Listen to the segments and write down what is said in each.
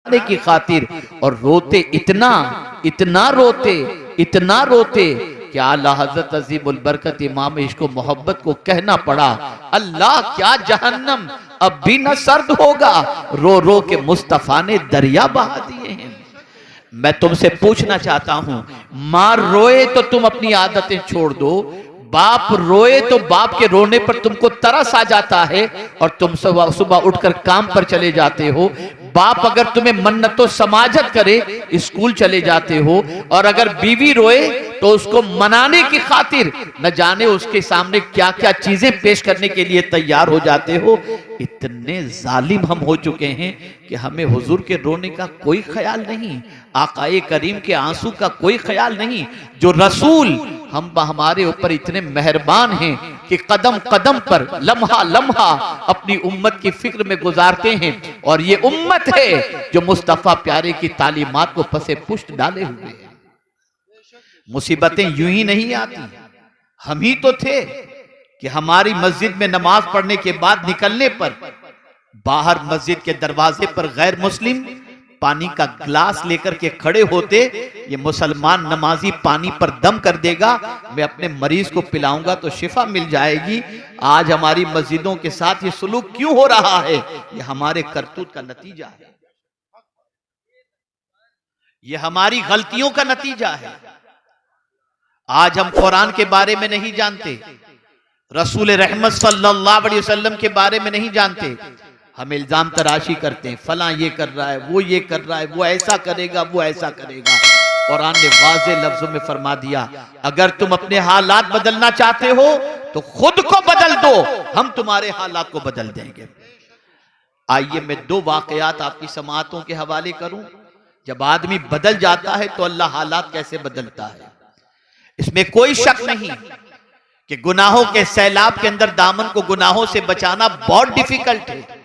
की खातिर, और रोते इतना इतना रोते इतना रोते कि आला हजरत अजीमुल बरकत इमाम इश्क व मोहब्बत को कहना पड़ा, अल्लाह क्या जहन्नम अब भी न सर्द होगा, रो रो के मुस्तफा ने दरिया बहा दिए हैं। मैं तुमसे पूछना चाहता हूं, माँ रोए तो तुम अपनी आदतें छोड़ दो, बाप रोए तो बाप के रोने पर तुमको तरस आ जाता है और तुम सुबह सुबह उठकर काम पर चले जाते हो। बाप अगर तुम्हें मन्नतो समाजत करे स्कूल चले जाते हो, और अगर बीवी रोए तो उसको मनाने की खातिर न जाने उसके सामने क्या क्या चीजें पेश करने के लिए तैयार हो जाते हो। इतने जालिम हम हो चुके हैं कि हमें हुजूर के रोने का कोई ख्याल नहीं, आकाए करीम के आंसू का कोई ख्याल नहीं। जो रसूल हमारे ऊपर इतने मेहरबान हैं कि कदम कदम पर लम्हा लम्हा अपनी उम्मत की फिक्र में गुजारते हैं, और ये उम्मत है जो मुस्तफा प्यारे की तालीमात को पसे पुष्ट डाले हुए है। मुसीबतें यूं ही नहीं आती, हम ही तो थे कि हमारी मस्जिद में नमाज पढ़ने के बाद निकलने पर बाहर मस्जिद के दरवाजे पर गैर मुस्लिम पानी का ग्लास लेकर के खड़े होते, ये मुसलमान नमाजी पानी पर दम कर देगा, मैं अपने मरीज को पिलाऊंगा तो शिफा मिल जाएगी। आज हमारी मस्जिदों के साथ ये सुलूक क्यों हो रहा है? ये हमारे करतूत का नतीजा है, ये हमारी गलतियों का नतीजा है। आज हम कुरान के बारे में नहीं जानते, रसूल रहमत सल्लल्लाहु अलैहि वसल्लम के बारे में नहीं जानते, हम इल्जाम तराशी करते हैं, फला ये कर रहा है, वो ये कर रहा है, वो ऐसा करेगा, वो ऐसा करेगा। कुरान ने वाज़े लफ्जों में फरमा दिया, अगर तुम अपने हालात बदलना चाहते हो तो खुद को बदल दो, हम तुम्हारे हालात को बदल देंगे। आइए मैं दो वाकयात आपकी समाअतों के हवाले करूं। जब आदमी बदल जाता है तो अल्लाह हालात कैसे बदलता है, इसमें कोई शक नहीं कि गुनाहों के सैलाब के अंदर दामन को गुनाहों से बचाना बहुत डिफिकल्ट है,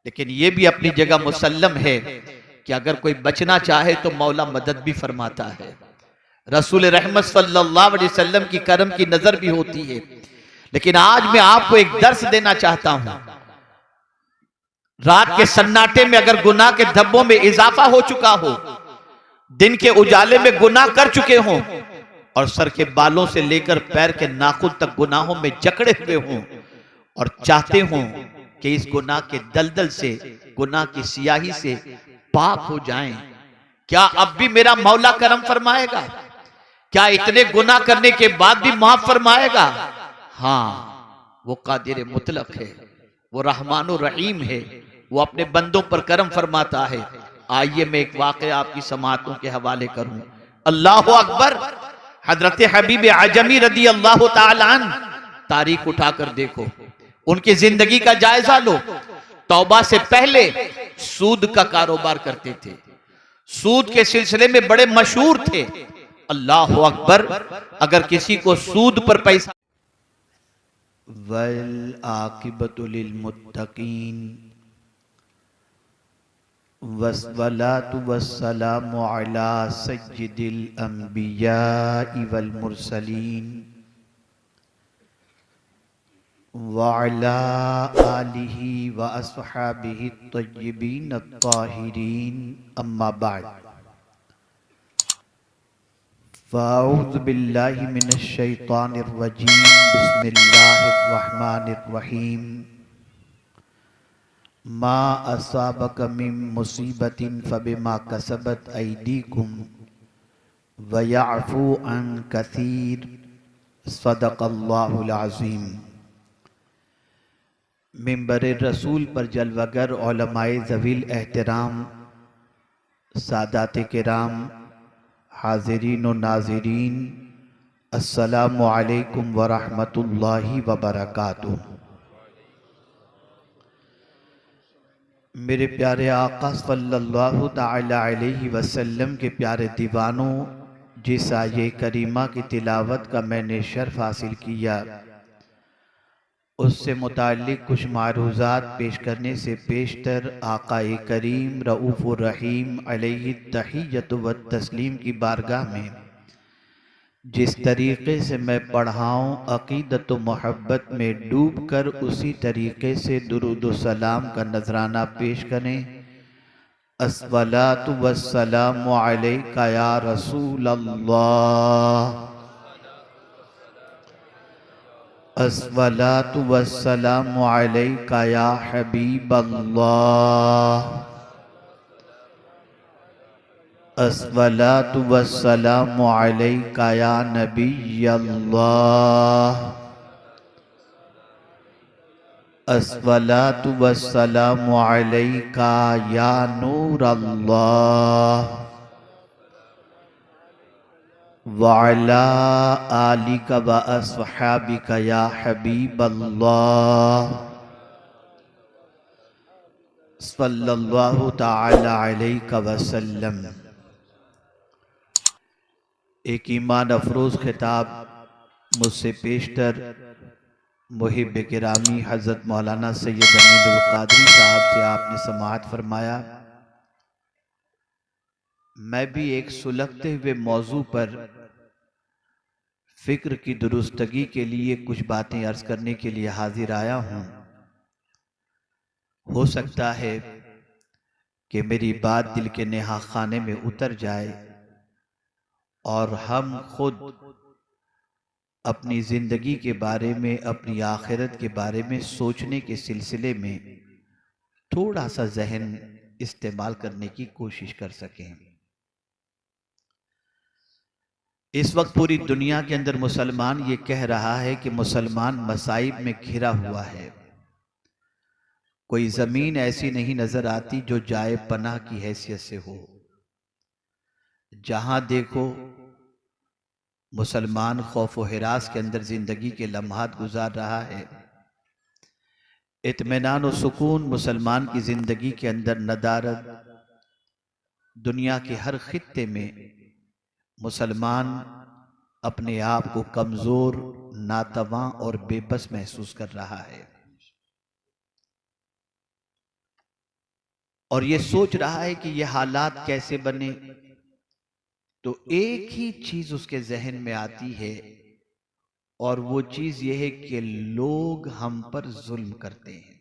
लेकिन यह भी अपनी जगह मुसल्लम है कि अगर कोई बचना चाहे तो मौला मदद भी फरमाता है। रसूल रहमत सल्लल्लाहु अलैहि वसल्लम की करम की नजर भी होती है। लेकिन आज मैं आपको एक दर्स देना चाहता हूं। रात के सन्नाटे में अगर गुनाह के धब्बों में इजाफा हो चुका हो, दिन के उजाले में गुनाह कर चुके हों, और सर के बालों से लेकर पैर के नाखून तक गुनाहों में जकड़े हुए हों, और चाहते हों कि इस गुनाह के दलदल से, गुनाह की सियाही से पाक हो जाएं, क्या अब भी मेरा मौला करम फरमाएगा? क्या इतने गुनाह करने के बाद भी माफ फरमाएगा? हाँ, वो कादिर मुतलक है, वो रहमानुर रहीम है, वो अपने बंदों पर करम फरमाता है। आइए मैं एक वाक़या आपकी समाअतों के हवाले करूं। अल्लाह अकबर। हजरत हबीब आजमी रदी अल्लाह ताला अन्हु, तारीख उठाकर देखो, उनकी जिंदगी का जायजा लो। तौबा से पहले सूद का कारोबार करते थे, सूद के सिलसिले में बड़े मशहूर थे। अल्लाह अकबर। अगर किसी को सूद पर पैसा, वल आकिबतु लिल मुत्तकीन वस्सलातु वस्सलामु अला सय्यिदिल अंबियाइ वल मुरसलीन व अला आलिहि व अस्हाबिहि तय्यिबीन अत्ताहिरीन, अम्मा बाद। फ़अऊज़ु बिल्लाहि मिनश शैतानिर रजीम, बिस्मिल्लाहिर रहमानिर रहीम। मा असाबक मिन मुसीबतिन फबिमा कसबत ऐदीकुम व यअफू अन कसीर, सदक़ल्लाहुल अज़ीम। मिंबर रसूल पर जलवगर उलमाए ज़वील एहतराम, सादात किराम, हाज़िरीन व नाज़िरीन, अस्सलामु अलैकुम व रहमतुल्लाहि व बरकातुहू। मेरे प्यारे आका सल्लल्लाहु ताला अलैहि वसल्लम के प्यारे दीवानों, जिस आये करीमा की तिलावत का मैंने शर्फ हासिल किया, उससे मुताल्लिक़ कुछ मारूज़ात पेश करने से पेशतर आक़ाए करीम रऊफ़ुर रहीम अलैहि तहिय्यतु व तस्लीम की बारगाह में जिस तरीक़े से मैं पढ़ाऊँ, अक़ीदत व मोहब्बत में डूब कर उसी तरीक़े से दुरूद व सलाम का नजराना पेश करें, अस्सलातु वस्सलामु अलैका या रसूल अल्लाह, अस्सलातु वस्सलामु अलैका या हबीब अल्लाह, अस्सलातु वस्सलामु अलैका या नबी अल्लाह, अस्सलातु वस्सलामु अलैका या नूर अल्लाह, वअला आलिका व अस्हाबिका या हबीब अल्लाह, सल्लल्लाहु तआला अलैका वसल्लम। एक ईमान अफरोज़ खिताब मुझसे पेशतर मुहिब गिरामी हज़रत मौलाना सैयद अमीनुल क़ादरी साहब से आपने समाअत फरमाया। मैं भी एक सुलगते हुए मौजू पर फ़िक्र की दुरुस्तगी के लिए कुछ बातें अर्ज़ करने के लिए हाजिर आया हूँ। हो सकता है कि मेरी बात दिल के नेहा खाने में उतर जाए और हम खुद अपनी ज़िंदगी के बारे में, अपनी आखिरत के बारे में सोचने के सिलसिले में थोड़ा सा जहन इस्तेमाल करने की कोशिश कर सकें। इस वक्त पूरी दुनिया के अंदर मुसलमान ये कह रहा है कि मुसलमान मसाइब में घिरा हुआ है। कोई ज़मीन ऐसी नहीं नज़र आती जो जाए पनाह की हैसियत से हो। जहां देखो मुसलमान खौफ व हिरास के अंदर जिंदगी के लम्हात गुजार रहा है। इत्मीनान और सुकून मुसलमान की जिंदगी के अंदर नदारत। दुनिया के हर खित्ते में मुसलमान अपने आप को कमजोर, नातवा और बेबस महसूस कर रहा है और ये सोच रहा है कि ये हालात कैसे बने। तो एक ही चीज उसके जहन में आती है और वो चीज ये है कि लोग हम पर जुल्म करते हैं।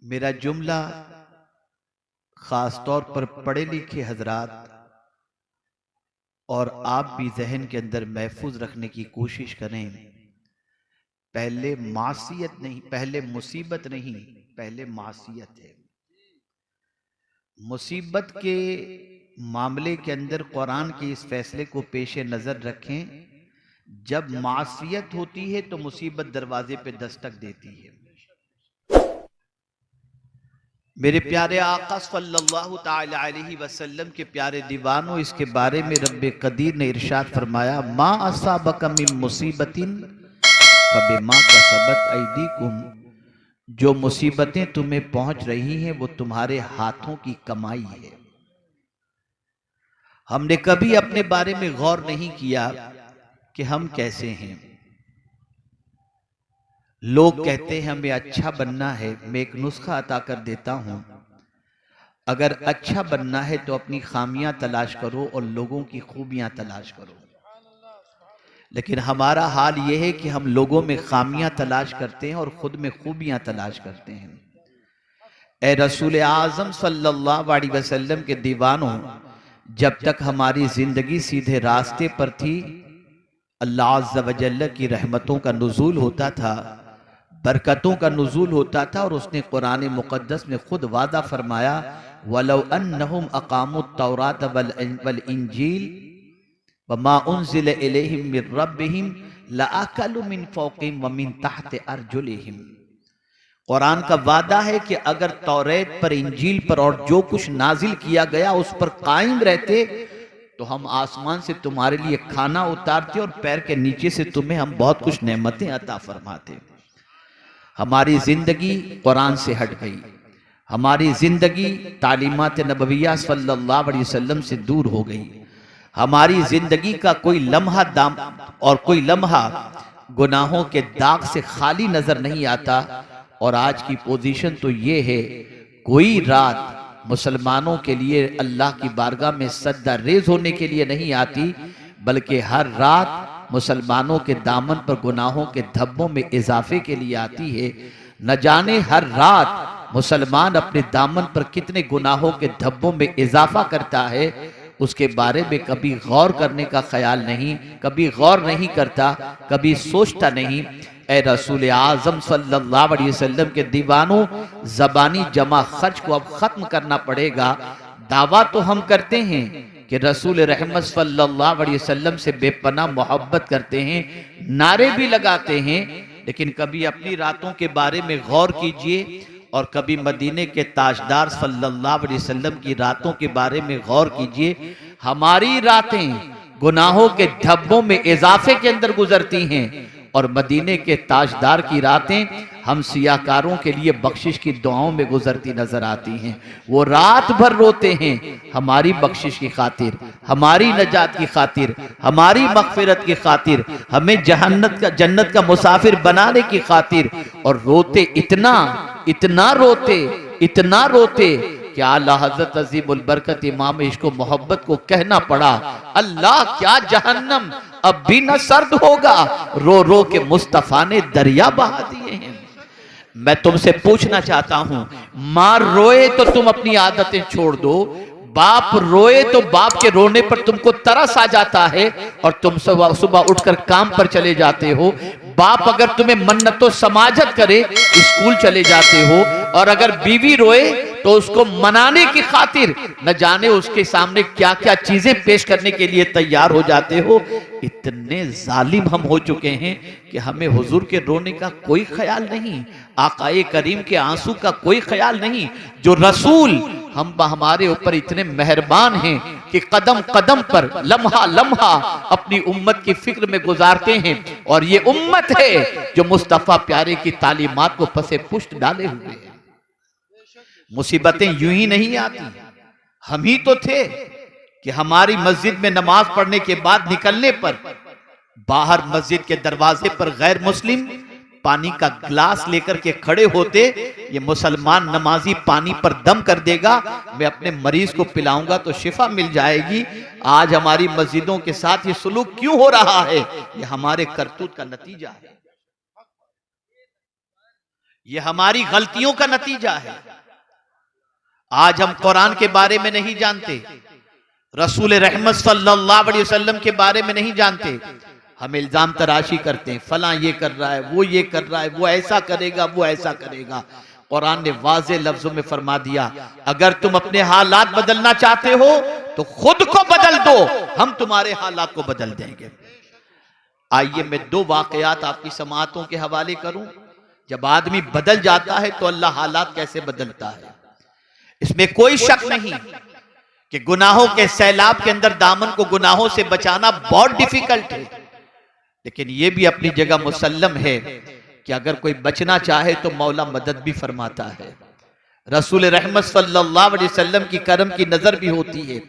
मेरा जुमला खास तौर पर पढ़े लिखे हजरात और आप भी जहन के अंदर महफूज रखने की कोशिश करें। पहले मासियत नहीं, पहले मुसीबत नहीं, पहले मासियत है। मुसीबत के मामले के अंदर कुरान के इस फैसले को पेश नजर रखें। जब मासियत होती है तो मुसीबत दरवाजे पे दस्तक देती है। मेरे प्यारे आका सल्लल्लाहु तआला अलैहि वसल्लम के प्यारे दीवानों, इसके बारे में रब्बे कदीर ने इरशाद फरमाया, मा असाबका मिन मुसीबतिन फबिमा कसबत ऐदीकुम। जो मुसीबतें तुम्हें पहुंच रही हैं वो तुम्हारे हाथों की कमाई है। हमने कभी अपने बारे में गौर नहीं किया कि हम कैसे हैं। लोग कहते हैं हमें अच्छा बनना है। मैं एक नुस्खा अता कर देता हूं। अगर अच्छा बनना है तो अपनी खामियां तलाश करो और लोगों की खूबियां तलाश करो। लेकिन हमारा हाल यह है कि हम लोगों में खामियां तलाश करते हैं और खुद में खूबियां तलाश करते हैं। ए रसूल आज़म सल्लल्लाहु अलैहि वसल्लम के दीवानों, जब तक हमारी जिंदगी सीधे रास्ते पर थी, अल्लाह अज़्ज़ व जल्ल की रहमतों का नुज़ूल होता था, बरकतों का नुज़ूल होता था। और उसने कुरान मुक़द्दस में खुद वादा फरमाया, वलौ अन्नहुम अक़ामुत तौरात वल इंजील वमा उन्ज़िला इलैहिम मिन रब्बिहिम लअकलू मिन फ़ौक़िहिम व मिन तहति अर्जुलिहिम। कुरान का वादा है कि अगर तौरेत पर, इंजील पर और जो कुछ नाजिल किया गया उस पर कायम रहते तो हम आसमान से तुम्हारे लिए खाना उतारते और पैर के नीचे से तुम्हें हम बहुत कुछ नेमतें अता फरमाते। हमारी जिंदगी कुरान से हट गई। हमारी जिंदगी तालीमात नबविया सल्लल्लाहु अलैहि वसल्लम से दूर हो गई। हमारी जिंदगी का कोई लम्हा दाम और कोई लम्हा गुनाहों के दाग से खाली नजर नहीं आता। और आज की पोजीशन तो ये है, कोई रात मुसलमानों के लिए अल्लाह की बारगाह में सद्दा रेज होने के लिए नहीं आती, बल्कि हर रात मुसलमानों के दामन पर गुनाहों के धब्बों में इजाफे के लिए आती है। न जाने हर रात मुसलमान अपने दामन पर कितने गुनाहों के धब्बों में इजाफा करता है, उसके बारे में कभी गौर करने का ख्याल नहीं, कभी गौर नहीं करता, कभी सोचता नहीं। ए रसूल आज़म सल्लल्लाहु अलैहि वसल्लम के दीवानों, ज़बानी जमा खर्च को अब खत्म करना पड़ेगा। दावा तो हम करते हैं कि रसूल रहमत सल्लल्लाहु अलैहि वसल्लम से बेपनाह मोहब्बत करते हैं, नारे भी लगाते हैं, लेकिन कभी अपनी रातों के बारे में गौर कीजिए और कभी मदीने के ताजदार सल्लल्लाहु अलैहि वसल्लम की रातों के बारे में गौर कीजिए। हमारी रातें गुनाहों के धब्बों में इजाफे के अंदर गुजरती हैं और मदीने के ताजदार की रातें हम सियाकारों के लिए बख्शिश की दुआओं में गुजरती नजर आती हैं। वो रात भर रोते हैं हमारी बख्शिश की खातिर, हमारी नजात की खातिर, हमारी मगफिरत की खातिर, हमें जन्नत का मुसाफिर बनाने की खातिर, और रोते इतना रोते कि आला हजरत अजीमुल बरकत इमाम इश्को मोहब्बत को कहना पड़ा, अल्लाह क्या जहन्नम अब भी न सर्द होगा, रो रो के मुस्तफा ने दरिया बहा दिए हैं। मैं तुमसे पूछना चाहता हूं, माँ रोए तो तुम अपनी आदतें छोड़ दो, बाप रोए तो बाप के रोने पर तुमको तरस आ जाता है और तुम सुबह उठकर काम पर चले जाते हो। बाप अगर तुम्हें मन्नतो समाजत करे स्कूल चले जाते हो, और अगर बीवी रोए तो उसको मनाने की खातिर न जाने उसके सामने क्या क्या चीजें पेश करने के लिए तैयार हो जाते हो। इतने जालिम हम हो चुके हैं कि हमें हुजूर के रोने का कोई ख्याल नहीं, आकाए करीम के आंसू का कोई ख्याल नहीं। जो रसूल हमारे ऊपर इतने मेहरबान हैं कि कदम कदम पर लम्हा लम्हा अपनी उम्मत की फिक्र में गुजारते हैं, और ये उम्मत है जो मुस्तफा प्यारे की तालीमात को पसे पुष्ट डाले हुए है। मुसीबतें यूं ही नहीं आती। हम ही तो थे कि हमारी मस्जिद में नमाज पढ़ने के बाद निकलने पर बाहर मस्जिद के दरवाजे पर गैर मुस्लिम पानी का गिलास लेकर के खड़े होते, ये मुसलमान नमाजी पानी पर दम कर देगा, मैं अपने मरीज को पिलाऊंगा तो शिफा मिल जाएगी। आज हमारी मस्जिदों के साथ ये सुलूक क्यों हो रहा है? ये हमारे करतूत का नतीजा है, ये हमारी गलतियों का नतीजा है। आज हम कुरान के बारे में नहीं जानते, रसूल रहमत सल्लल्लाहु अलैहि वसल्लम के बारे में नहीं जानते, हम इल्जाम तराशी करते हैं, फला ये कर रहा है, वो ये कर रहा है, वो ऐसा करेगा, वो ऐसा करेगा। कुरान ने वाज़े लफ्जों में फरमा दिया, अगर तुम अपने हालात बदलना चाहते हो तो खुद को बदल दो, हम तुम्हारे हालात को बदल देंगे। आइए मैं दो वाकयात आपकी समाअतों के हवाले करूं। जब आदमी बदल जाता है तो अल्लाह हालात कैसे बदलता है, इसमें कोई शक नहीं कि गुनाहों के सैलाब के अंदर दामन को गुनाहों से बचाना बहुत डिफिकल्ट है, लेकिन यह भी अपनी जगह मुसल्लम है कि अगर कोई बचना चाहे तो मौला मदद भी फरमाता है। रसूल रहमत सल्लल्लाहु अलैहि वसल्लम की करम की नजर भी होती है।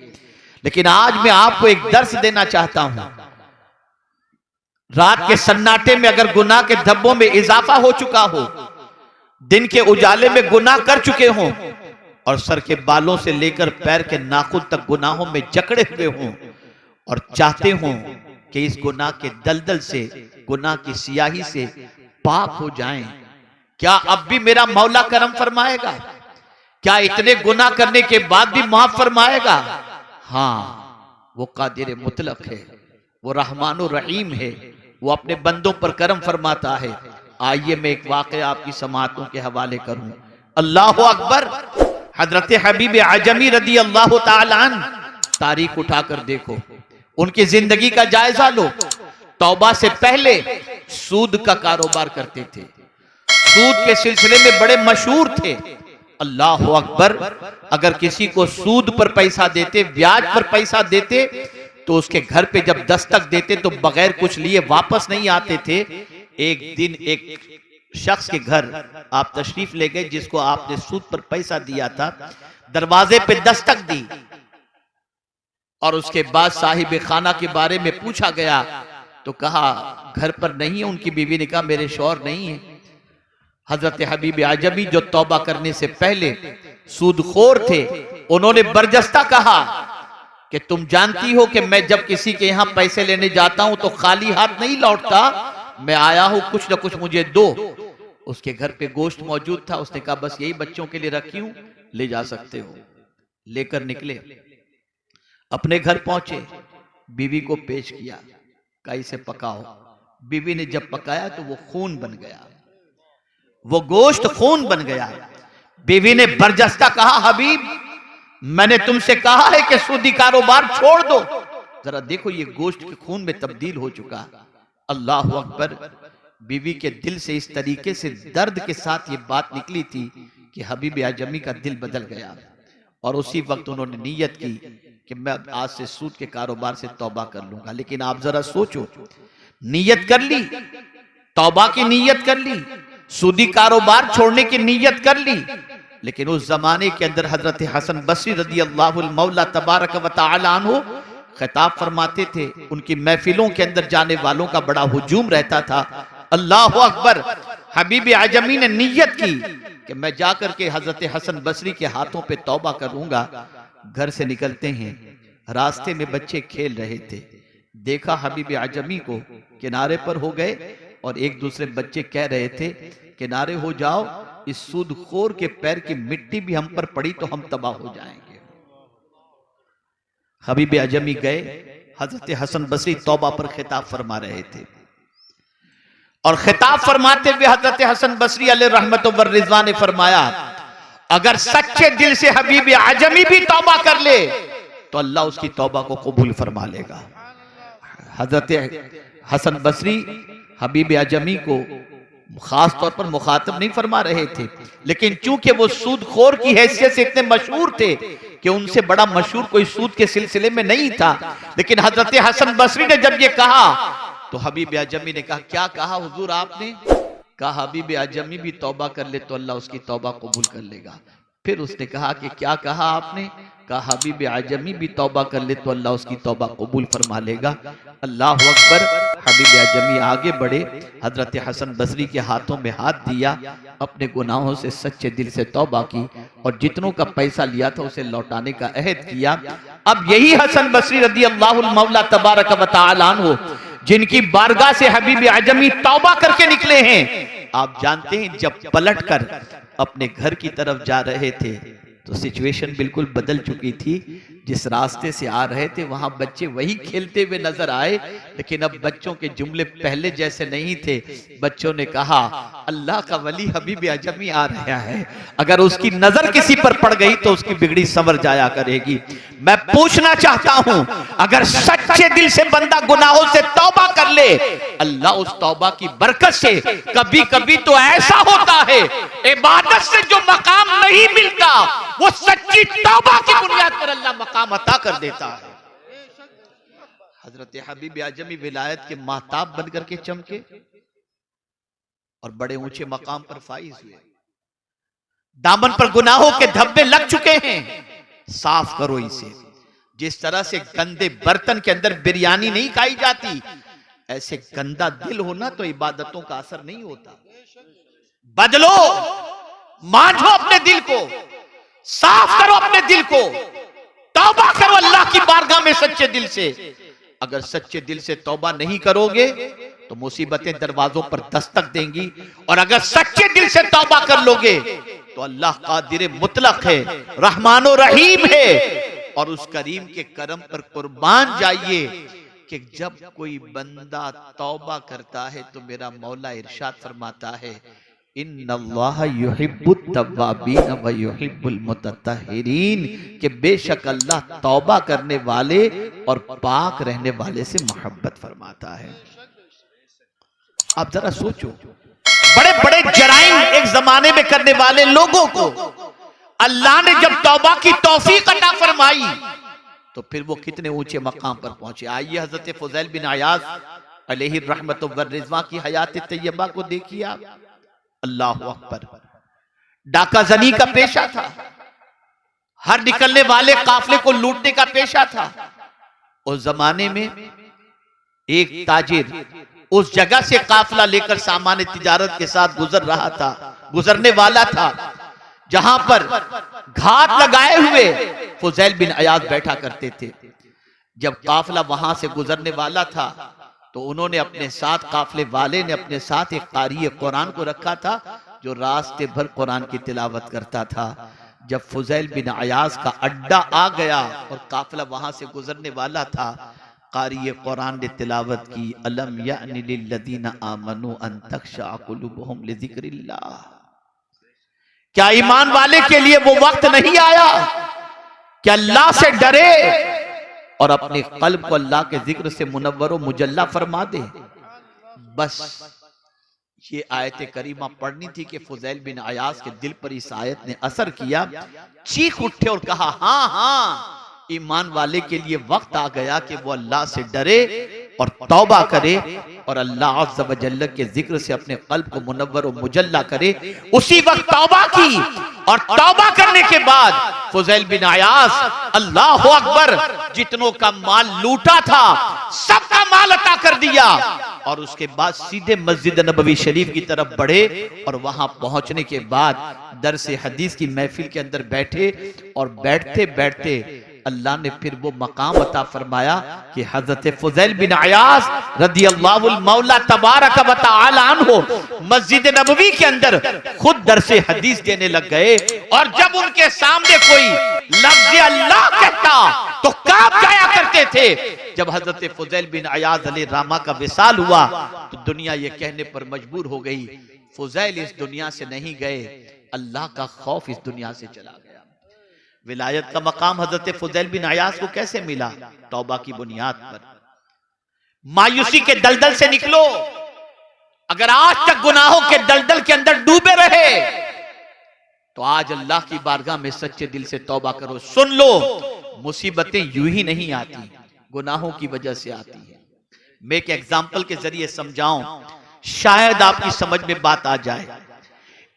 लेकिन आज मैं आपको एक दर्स देना चाहता हूं। रात के सन्नाटे में अगर गुनाह के धब्बों में इजाफा हो चुका हो, दिन के उजाले में गुनाह कर चुके हों और सर के बालों से लेकर पैर के नाखून तक गुनाहों में जकड़े हुए हों और चाहते हों कि इस गुनाह के दलदल से, गुनाह की सियाही से पाक हो जाएं, क्या अब भी मेरा मौला करम फरमाएगा? क्या इतने गुनाह करने के बाद भी माफ फरमाएगा? हाँ, वो कादिर मुतलक है, वो रहमानुर रहीम है, वो अपने बंदों पर करम फरमाता है। आइए मैं एक वाक़या आपकी समाअतों के हवाले करूं। अल्लाह अकबर। हजरत हबीब आजमी रदी अल्लाह ताला अन्हु, तारीख उठाकर देखो, उनकी जिंदगी का जायजा लो। तौबा से पहले सूद का कारोबार करते थे, सूद के सिलसिले में बड़े मशहूर थे। अल्लाह अकबर। अगर किसी को सूद पर पैसा देते, ब्याज पर पैसा देते, तो उसके घर पे जब दस्तक देते तो बगैर कुछ लिए वापस नहीं आते थे। एक दिन एक शख्स के घर आप तशरीफ ले गए जिसको आपने सूद पर पैसा दिया था, दरवाजे पे दस्तक दी और उसके बाद साहिब खाना के बारे में पूछा गया तो कहा घर पर नहीं है। उनकी बीवी ने कहा मेरे शौहर नहीं है। हजरत हबीब आजमी जो तौबा करने से पहले सूदखोर थे, उन्होंने बरजस्ता कहा कि तुम जानती हो कि मैं जब किसी के यहां पैसे लेने जाता हूं तो खाली हाथ नहीं लौटता, मैं आया हूं कुछ ना कुछ मुझे दो। उसके घर पे गोश्त मौजूद था। उसने कहा बस यही बच्चों के लिए रखी हूं, ले जा सकते हो। लेकर निकले, अपने घर पहुंचे, बीवी को पेश किया, कहा इसे पकाओ। बीवी ने जब पकाया तो वो खून बन गया, वो गोश्त खून बन गया। बीवी ने बरजस्ता कहा, हबीब मैंने तुमसे कहा है कि सूदी कारोबार छोड़ दो, जरा देखो ये गोश्त के खून में तब्दील हो चुका। अल्लाह अकबर। बीवी के दिल से इस तरीके से दर्द के साथ ये बात निकली थी कि हबीब आजमी का दिल बदल गया। और उसी वक्त उन्होंने नीयत की कि मैं आज से सूद के कारोबार से तौबा कर लूंगा। लेकिन आप जरा सोचो, नीयत कर ली, तौबा की नीयत कर ली, सूदी कारोबार छोड़ने की नीयत कर ली, लेकिन उस जमाने के अंदर हजरत हसन बसरी रदी अल्लाह मौला तबारक व तआला अन्हु खिताब फरमाते थे। उनकी महफिलों के अंदर जाने वालों का बड़ा हुजूम रहता था। अल्लाह अकबर। हबीब आजमी ने नीयत की कि मैं जाकर के हजरत हसन बसरी के हाथों पे तौबा करूंगा। घर से निकलते हैं, रास्ते में बच्चे खेल रहे थे, देखा हबीब आजमी को, किनारे पर हो गए और एक दूसरे बच्चे कह रहे थे किनारे हो जाओ, इस सूदखोर के पैर की मिट्टी भी हम पर पड़ी तो हम तबाह हो जाएंगे। हबीब आजमी गए, हजरत हसन बसरी तौबा पर खिताब फरमा रहे थे और खिताब फरमाते हुए हजरत हसन बसरी अलैहि रहमत व रिज़वान ने फरमाया, अगर सच्चे दिल से हबीब आजमी भी तौबा कर ले तो अल्लाह उसकी तौबा को कबूल फरमा लेगा। हजरत हसन बसरी हबीब आजमी को खास तौर पर मुखातब नहीं फरमा रहे थे, लेकिन चूंकि वो सूदखोर की हैसियत से इतने मशहूर थे कि उनसे बड़ा मशहूर कोई सूद के सिलसिले में नहीं था। लेकिन हजरत हसन बसरी ने जब ये कहा तो हबीब आजमी ने कहा, क्या कहा हुजूर आपने? कहा हबीब आजमी भी तौबा कर ले तो अल्लाह उसकी तौबा कबूल कर लेगा। फिर उसने कहा कि क्या कहा आपने? कहा हबीब आजमी भी तौबा कर ले तो अल्लाह उसकी तौबा कबूल फरमा लेगा। अल्लाह अकबर। हबीब आजमी आगे बढ़े, हजरत हसन बसरी के हाथों में हाथ दिया, अपने गुनाहों से सच्चे दिल से तौबा की और जितनों का पैसा लिया था उसे लौटाने का अहद किया। अब यही हसन बसरी रदी अल्लाह मौला तबारक व तआला अन्हु जिनकी बारगाह से हबीब आजमी तौबा करके निकले हैं, आप जानते हैं जब पलट कर अपने घर की तरफ जा रहे थे तो सिचुएशन बिल्कुल बदल चुकी थी। जिस रास्ते से आ रहे थे वहां बच्चे वही खेलते हुए नजर आए, लेकिन अब बच्चों के जुमले पहले जैसे नहीं थे। बच्चों ने कहा, अल्लाह का वली हबीब आजमी आ रहा है, अगर उसकी नजर किसी पर पड़ गई तो उसकी बिगड़ी संवर जाया करेगी। मैं पूछना चाहता हूं, अगर सच्चे दिल से बंदा गुनाहों से तौबा कर ले, अल्लाह उस तौबा की बरकत से कभी कभी तो ऐसा होता है इबादत से जो मकाम नहीं मिलता वो सच्ची तौबा की बुनियाद पर अल्लाह मकाम अता कर देता है। हजरत हबीब आजमी विलायत के महताब बनकर के चमके और बड़े ऊंचे मकाम पर फाइज हुए। दामन पर गुनाहों के धब्बे लग चुके हैं, साफ करो इसे। जिस तरह से गंदे बर्तन के अंदर बिरयानी नहीं खाई जाती, ऐसे गंदा दिल होना तो इबादतों का असर नहीं होता। बदलो, मांझो अपने दिल को, साफ करो अपने दिल को, तौबा करो अल्लाह की बारगाह में सच्चे दिल से। अगर सच्चे दिल से तौबा नहीं करोगे तो मुसीबतें दरवाजों पर दस्तक देंगी, और अगर सच्चे दिल से तौबा कर लोगे तो अल्लाह कादिर मुतलक है, रहमानो रहीम है। और उस करीम के करम पर कुर्बान जाइए कि जब कोई बंदा तौबा करता है तो मेरा मौला इरशाद फरमाता है, इन्नल्लाह युहिब्बुत तव्वाबीन व युहिब्बुल मुतत्तहिरीन, कि बेशक अल्लाह तौबा करने वाले और पाक रहने वाले से मोहब्बत फरमाता है। आप जरा सोचो, बड़े बड़े जराइम एक जमाने में करने वाले लोगों को अल्लाह ने जब तौबा की तौफीक अता फरमाई तो फिर वो कितने ऊंचे मकाम पर पहुंचे। आइए हजरत फुज़ैल बिन अयाज़ अलैहि रहमत व रिज़वा की हयात तैयबा को देखिए आप। अल्लाह अकबर। डाका जनी का पेशा था, हर निकलने वाले काफले को लूटने का पेशा था। उस जमाने में एक ताजिर उस जगह से काफला लेकर सामान तिजारत के साथ गुजरने वाला था, जहां पर घात लगाए हुए फुज़ैल बिन अयाज़ बैठा करते थे। जब काफला वहां से गुजरने वाला था तो उन्होंने अपने साथ, काफले वाले ने अपने साथ एक कारी कुरान को रखा था जो रास्ते भर कुरान की तिलावत करता था। जब फुजैल बिन अयाज का अड्डा आ गया और काफिला वहां से गुजरने वाला था, कारी कुरान ने तिलावत की, अलम यानि लिल्लज़ीना आमनू अन तख्शअ कुलूबुहुम लिज़िक्रिल्लाह। क्या ईमान वाले के लिए वो वक्त नहीं आया कि अल्लाह से डरे और अपने कल्ब को अल्लाह के जिक्र से मुनव्वर व मुजल्ला फरमा दे। बस ये आयत करीमा पढ़नी थी कि फुजैल बिन अयाज के दिल पर इस आयत ने असर किया, चीख उठे और कहा, हाँ हाँ, ईमान वाले के लिए वक्त आ गया कि वो अल्लाह से डरे और तौबा करे और अल्लाह अज़्ज़ व जल्ल के जिक्र से अपने कल्ब को मुनव्वर व मुजल्ला करे। उसी वक्त तौबा की और तौबा करने के बाद फुजैल बिन अयाज, अल्लाह अकबर, जितनों का माल लूटा था सबका माल अता कर दिया और उसके बाद सीधे मस्जिद नबवी शरीफ की तरफ बढ़े और वहां पहुंचने के बाद दरसे हदीस की महफिल के अंदर बैठे और बैठते बैठते अल्लाह ने फिर वो मकाम अता फरमाया कि हजरत फुजैल बिन अयाज रदियल्लाहु मौला तबारक व तआला अन्हु मस्जिद नबवी के अंदर खुद दरसे हदीस देने लग गए और जब उनके सामने कोई लफ्ज़ अल्लाह कहता तो कांप जाया करते थे। जब हजरत फुजैल बिन अयाज अलैहिर्रहमा का विसाल हुआ तो दुनिया ये कहने पर मजबूर हो गई, फुजैल इस दुनिया से नहीं गए, अल्लाह का खौफ इस दुनिया से चला गया। विलायत का मकाम हजरत फुजैल बिन अयाज को कैसे मिला? तौबा की बुनियाद पर। मायूसी के दलदल से निकलो। अगर आज तक गुनाहों के दलदल के अंदर डूबे रहे तो आज अल्लाह की बारगाह में सच्चे दिल से तौबा करो। सुन लो, मुसीबतें यूं ही नहीं आती, गुनाहों की वजह से आती है। मैं एक एग्जाम्पल के जरिए समझाऊं, शायद आपकी समझ में बात आ जाए।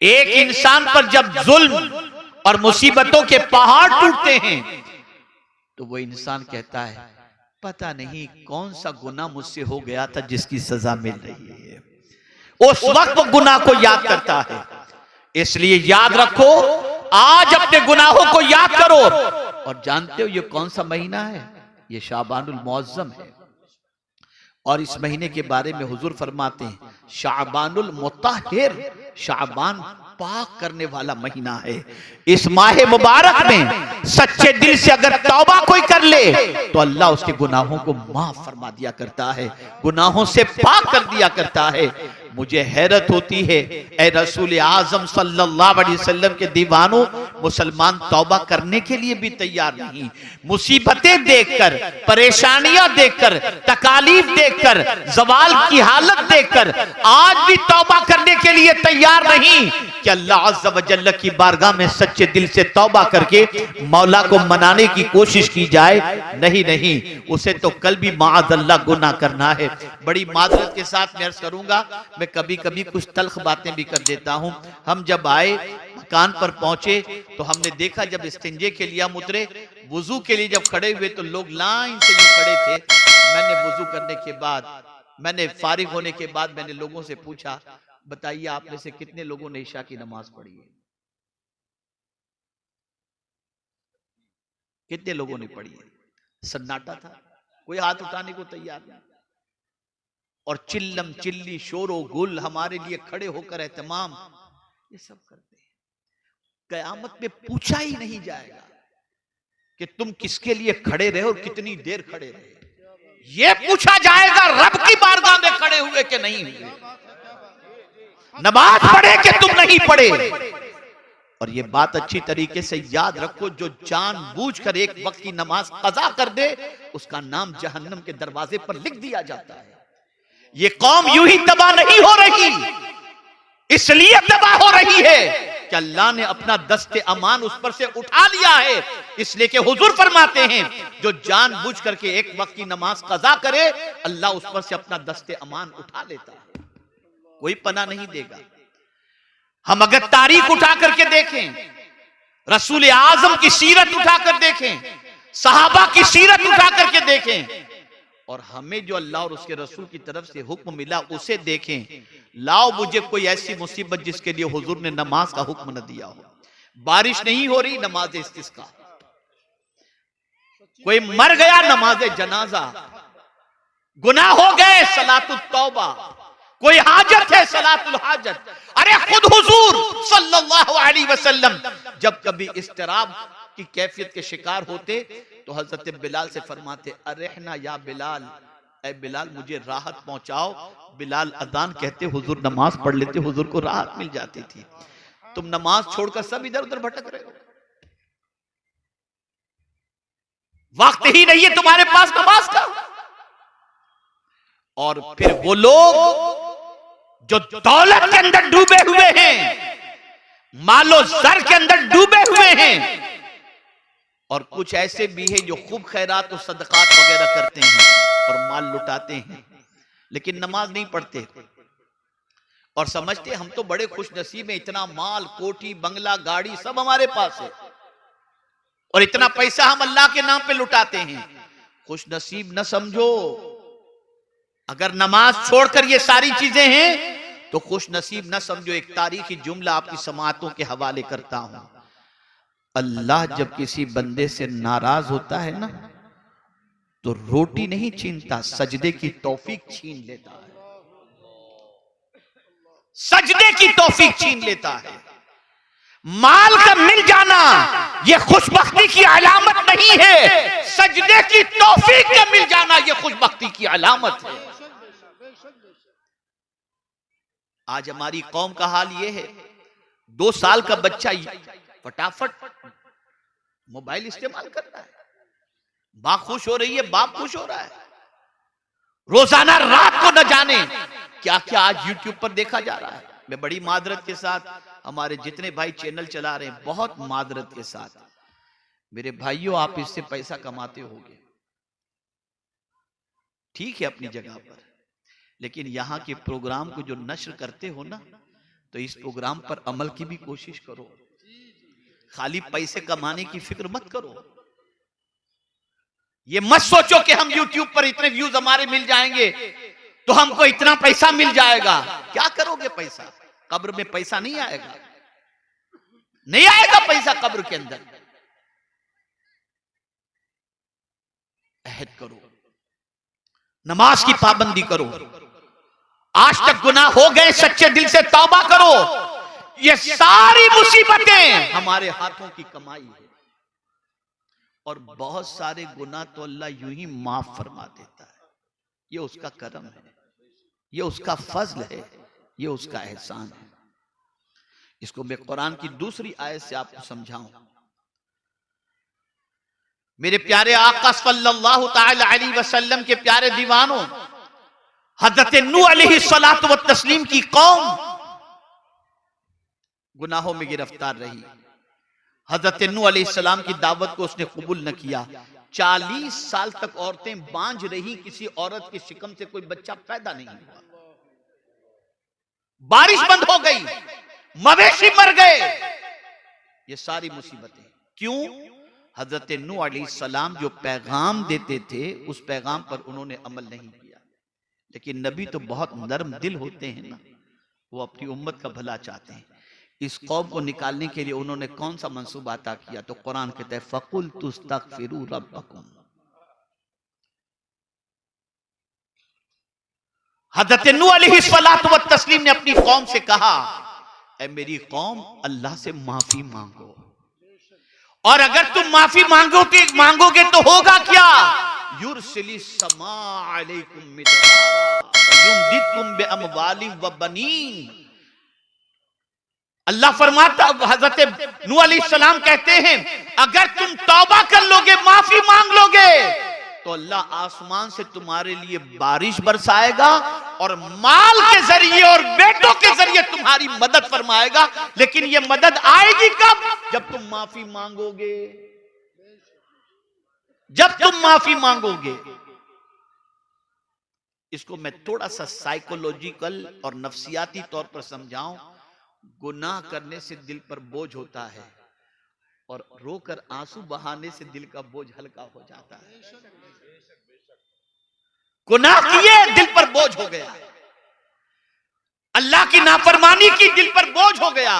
एक इंसान पर जब जुल्म और मुसीबतों के पहाड़ टूटते हैं तो वो इंसान कहता है, पता नहीं कौन सा गुनाह मुझसे हो गया था जिसकी सजा मिल रही है। उस वक्त वो गुनाह को याद करता है। इसलिए याद रखो, आज अपने गुनाहों को याद करो। और जानते हो ये कौन सा महीना है? ये शाबानुल मुअज्जम है। और इस महीने के बारे में हुजूर फरमाते हैं, शाबानुल मुताहिर, शाबान पाक करने वाला महीना है। इस माह मुबारक में सच्चे दिल से अगर तौबा कोई कर ले तो अल्लाह उसके गुनाहों को माफ फरमा दिया करता है, गुनाहों से पाक कर दिया करता है। मुझे हैरत होती है, ए रसूल आजम सल्लल्लाहु अलैहि वसल्लम के दीवानों, मुसलमान तौबा करने के लिए भी तैयार नहीं। मुसीबतें देखकर, परेशानियां देखकर, तकालीफ देखकर, जवाल की हालत देखकर आज भी तौबा करने के लिए तैयार नहीं कि अल्लाह अज़्ज़ व जल्ल की बारगाह में सच्चे दिल से तौबा करके मौला को मनाने की कोशिश की जाए। नहीं नहीं, उसे तो कल भी माअज़ल्लाह गुनाह करना है। बड़ी माजरत के साथ मैं अर्ज करूंगा, मैं कभी कभी कुछ तल्ख बातें भी कर देता हूं। हम जब आए, मकान पर पहुंचे तो हमने देखा जब इस्तिंजे के लिए हम उतरे, वुजू के लिए जब खड़े हुए तो लोग लाइन से यूं खड़े थे। मैंने वुजू करने के बाद, मैंने फारिग होने के बाद मैंने लोगों से पूछा, बताइए आप में से कितने लोगों ने इशा की नमाज पढ़ी है? कितने लोगों ने पढ़ी है? सन्नाटा था, कोई हाथ उठाने को तैयार नहीं। और चिल्लम चिल्ली शोरो गुल हमारे लिए खड़े होकर एहतमाम, ये सब करते हैं। कयामत में पूछा ही नहीं जाएगा कि तुम किसके लिए खड़े रहे और कितनी देर खड़े रहे। ये पूछा जाएगा रब की बारगाह में खड़े हुए कि नहीं हुए, नमाज पढ़े कि तुम नहीं पढ़े। और ये बात अच्छी तरीके से याद रखो, जो जानबूझकर एक वक्त की नमाज कज़ा कर दे उसका नाम जहन्नम के दरवाजे पर लिख दिया जाता है। ये कौम यूं ही तबाह नहीं हो रही, इसलिए तबाह हो रही है कि अल्लाह ने अपना दस्ते अमान उस पर से उठा लिया है। इसलिए कि हुजूर फरमाते हैं, जो जानबूझ करके एक वक्त की नमाज कज़ा करे अल्लाह उस पर से अपना दस्ते अमान उठा लेता है, कोई पनाह नहीं देगा। हम अगर तारीख उठा करके देखें, रसूल आजम की सीरत उठा कर देखें, सहाबा की सीरत उठा करके देखें, और हमें जो अल्लाह और उसके रसूल की तरफ से हुक्म मिला उसे देखें। लाओ मुझे कोई ऐसी मुसीबत जिसके लिए हुजूर ने नमाज का हुक्म न दिया हो। बारिश नहीं हो रही, नमाज इस्तिस्का। कोई मर गया, नमाज जनाजा। गुनाह हो गए सलातुल तौबा, कोई हाजत है सलातुल हाजत। अरे खुद हुजूर सल्लल्लाहु अलैहि वसल्लम जब कभी इस्तिराब की कैफियत के शिकार होते तो हजरत बिलाल से फरमाते, अरेहना या बिलाल, ऐ बिलाल मुझे राहत पहुंचाओ। बिलाल अजान कहते, हुजूर नमाज पढ़ लेते, हुजूर को राहत मिल जाती थी। तुम नमाज छोड़कर सब इधर उधर भटक रहे हो, वक्त ही नहीं है तुम्हारे पास नमाज का। और फिर वो लोग जो दौलत के अंदर डूबे हुए हैं, मालो जर के अंदर डूबे हुए हैं, और कुछ ऐसे भी हैं जो खूब खैरात और सदकात वगैरह करते हैं और माल लुटाते हैं, लेकिन नमाज नहीं पढ़ते और समझते हम तो बड़े खुश नसीब हैं, इतना माल, कोठी, बंगला, गाड़ी सब हमारे पास है और इतना पैसा हम अल्लाह के नाम पे लुटाते हैं। खुश नसीब न समझो, अगर नमाज छोड़कर ये सारी चीजें हैं तो खुश नसीब न समझो। एक तारीखी जुमला आपकी समाअतों के हवाले करता हूं। अल्लाह जब किसी बंदे से नाराज होता है ना तो रोटी नहीं छीनता, सजदे की तौफीक छीन लेता है, सजदे की तौफीक छीन लेता है। माल का मिल जाना यह खुशबख्ती की अलामत नहीं है, सजदे की तौफीक का मिल जाना यह खुशबख्ती की अलामत है। आज हमारी कौम का हाल यह है, 2 साल का बच्चा फटाफट मोबाइल इस्तेमाल कर रहा है, मां खुश हो रही है, बाप खुश हो रहा है, रोजाना रात को न जाने क्या क्या आज यूट्यूब पर देखा जा रहा है। मैं बड़ी मादरत के साथ, हमारे जितने भाई चैनल चला रहे हैं, बहुत मादरत के साथ, मेरे भाइयों आप इससे पैसा कमाते होगे, ठीक है अपनी जगह पर, लेकिन यहां के प्रोग्राम को जो नश्र करते हो ना, तो इस प्रोग्राम पर अमल की भी कोशिश करो, खाली पैसे कमाने की फिक्र मत करो। ये मत सोचो कि हम YouTube पर इतने व्यूज हमारे मिल जाएंगे तो हमको इतना पैसा मिल जाएगा। क्या करोगे पैसा? कब्र में पैसा नहीं आएगा, नहीं आएगा पैसा कब्र के अंदर। अहद करो, नमाज की पाबंदी करो, आज तक गुनाह हो गए सच्चे दिल से तौबा करो। ये सारी मुसीबतें हमारे हाथों की कमाई है और बहुत सारे गुनाह तो अल्लाह यूं ही माफ फरमा देता है। ये उसका करम है, ये उसका फजल है, ये उसका एहसान है। इसको मैं कुरान की दूसरी आयत से आपको समझाऊं। मेरे प्यारे आका सल्लल्लाहु ताला अलैहि वसल्लम के प्यारे दीवानों, हजरत नूह अलैहिस्सलातु व तस्लीम की कौम गुनाहों में गिरफ्तार रही। हजरत नूह अलैहिस्सलाम की दावत को उसने कबूल न किया। 40 साल तक औरतें बांझ रही, किसी औरत के शिकम से कोई बच्चा पैदा नहीं हुआ। बारिश बंद हो गई, मवेशी मर गए। ये सारी मुसीबतें क्यों? हजरत नूह अलैहिस्सलाम जो पैगाम देते थे उस पैगाम पर उन्होंने अमल नहीं किया। लेकिन नबी तो बहुत नर्म दिल होते हैं ना, वो अपनी उम्मत का भला चाहते हैं। इस कौम को निकालने के लिए उन्होंने कौन सा मंसूबा अता किया? तो कुरान कहता है फकुल तुस्तगफिरू रब्बकुम। हजरत नूह अलैहिस्सलातु व तस्लीम ने अपनी कौम से कहा, ऐ मेरी कौम, अल्लाह से माफी मांगो, और अगर तुम माफी मांगोगे तो होगा क्या? युरसिलिस समा अलैकुम मिदरारा व युमदिदकुम बिअमवालिन व बनीन। अल्लाह फरमाता, हजरत नूह अलैहिस्सलाम कहते हैं, अगर तुम तौबा कर लोगे, माफी मांग लोगे, तो अल्लाह आसमान से तुम्हारे लिए बारिश बरसाएगा और माल के जरिए और बेटों के जरिए तुम्हारी मदद फरमाएगा। लेकिन ये मदद आएगी कब? जब तुम माफी मांगोगे, जब तुम माफी मांगोगे। इसको मैं थोड़ा सा साइकोलॉजिकल और नफ्सियाती तौर पर समझाऊं। गुनाह करने से दिल पर बोझ होता है और रोकर आंसू बहाने से दिल का बोझ हल्का हो जाता है। गुनाह किए, दिल पर बोझ हो गया, अल्लाह की नाफरमानी की, दिल पर बोझ हो गया।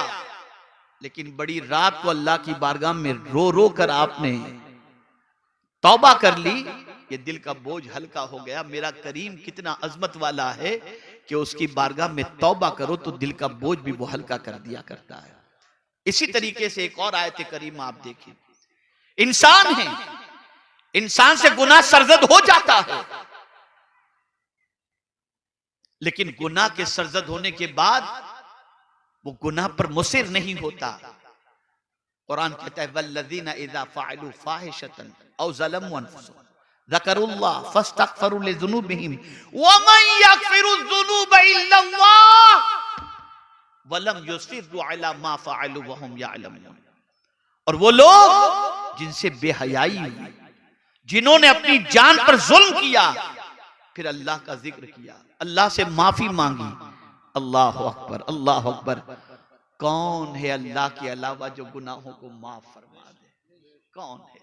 लेकिन बड़ी रात को अल्लाह की बारगाह में रो रो कर आपने तौबा कर ली, ये दिल का बोझ हल्का हो गया, मेरा करीम कितना अजमत वाला है कि उसकी बारगाह में तौबा करो तो दिल का बोझ भी वो हल्का कर दिया करता है। इसी तरीके से एक और आयत करीमा आप देखिए, इंसान है, इंसान से गुनाह सरजद हो जाता है, लेकिन गुनाह के सरजद होने के बाद वो गुनाह पर मुसिर नहीं होता। कुरान कहता है वल्लज़ीना इज़ा फ़अलू फ़ाहिशतन औ ज़लमू अनफुसहुम ज़करुल्लाह फ़स्तग़फ़रू लिज़ुनूबिहिम वमन यग़फ़िरुज़्ज़ुनूब इल्लल्लाह वलम युसिर्रू अला मा फ़अलू वहुम यअलमून। और वो लोग जिनसे बेहयाई हुई, जिन्होंने अपनी जान पर जुल्म किया, फिर अल्लाह का जिक्र किया, अल्लाह से माफी मांगी। अल्लाह अकबर, अल्लाह अकबर। कौन है अल्लाह के अलावा जो गुनाहों को माफ फरमा दे? कौन है?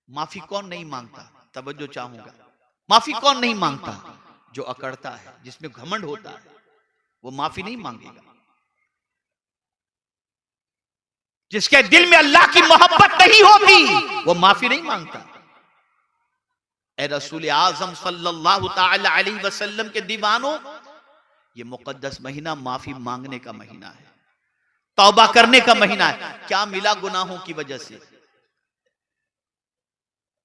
माफी कौन नहीं मांगता? तवज्जो चाहूंगा, माफी कौन नहीं मांगता? जो अकड़ता है, जिसमें घमंड होता है, वो माफी नहीं मांगेगा। जिसके दिल में अल्लाह की मोहब्बत नहीं होती, वो माफी नहीं मांगता। ए रसूल आज़म सल्लल्लाहु ताला अलैहि वसल्लम के दीवानों, ये मुकद्दस महीना माफी मांगने का महीना है, तौबा करने का महीना है। क्या मिला गुनाहों की वजह से?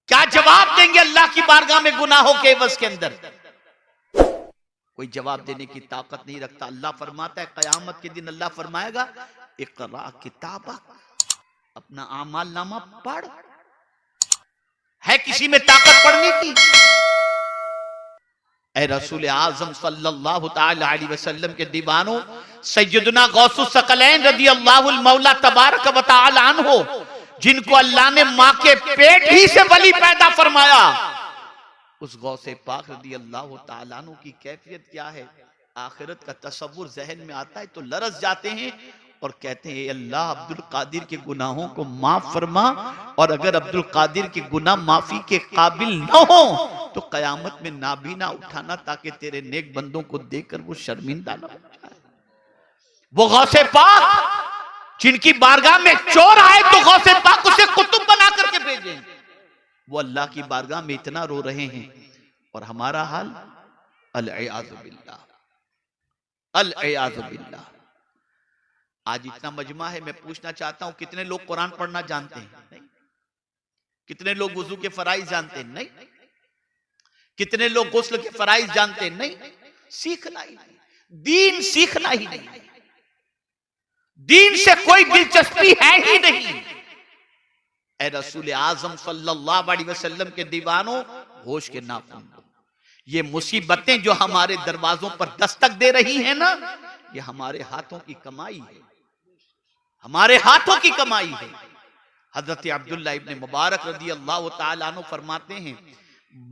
क्या जवाब देंगे अल्लाह की बारगाह में गुनाहों के एवज के अंदर? कोई जवाब देने की ताकत नहीं रखता। अल्लाह फरमाता है कयामत के दिन अल्लाह फरमाएगा इक़रा किताबक, अपना आमाल नामा पढ़। है किसी में ताकत पढ़ने की? ए रसूल आज़म सल्लल्लाहु ताला अलैहि वसल्लम के दीवानों, सैयदना गौसुस सकलैन रज़ियल्लाहुल मौला तबारक व तआला अन्हु, जिनको अल्लाह ने मां के पेट ही से वली पैदा फरमाया, उस गौसे पाक रज़ियल्लाहु ताला अन्हु की कैफियत क्या है? आखिरत का तसव्वुर जहन में आता है तो लरस जाते हैं और कहते हैं अल्लाह अब्दुल कादिर के गुनाहों को माफ फरमा, और अगर अब्दुल कादिर के गुनाह माफी के काबिल न हो तो कयामत में नाबीना उठाना, ताकि तेरे नेक बंदों को देखकर वो शर्मिंदा न हो जाए। वो गौसे पाक जिनकी बारगाह में चोर आए तो गौसे पाक उसे कुतुब बना करके भेजे, वो अल्लाह की बारगाह में इतना रो रहे हैं, और हमारा हाल अल-इयाज़ु बिल्लाह, अल-इयाज़ु बिल्लाह। आज इतना मजमा है, मैं पूछना चाहता हूं कितने लोग कुरान पढ़ना जानते हैं? नहीं। कितने लोग वुजू के फराइज जानते हैं? नहीं। कितने लोग गुस्ल के फराइज जानते हैं? नहीं। सीखना ही नहीं, दीन सीखना ही नहीं, दीन से कोई दिलचस्पी है ही नहीं। ए रसूल आज़म सल्लल्लाहु अलैहि वसल्लम के दीवानों, होश के नाखून, ये मुसीबतें जो हमारे दरवाजों पर दस्तक दे रही हैं ना, ये हमारे हाथों की कमाई है, हमारे हाथों की कमाई है। हजरत अब्दुल्लाह इब्ने मुबारक रज़ियल्लाहु ताला अन्हु फरमाते हैं,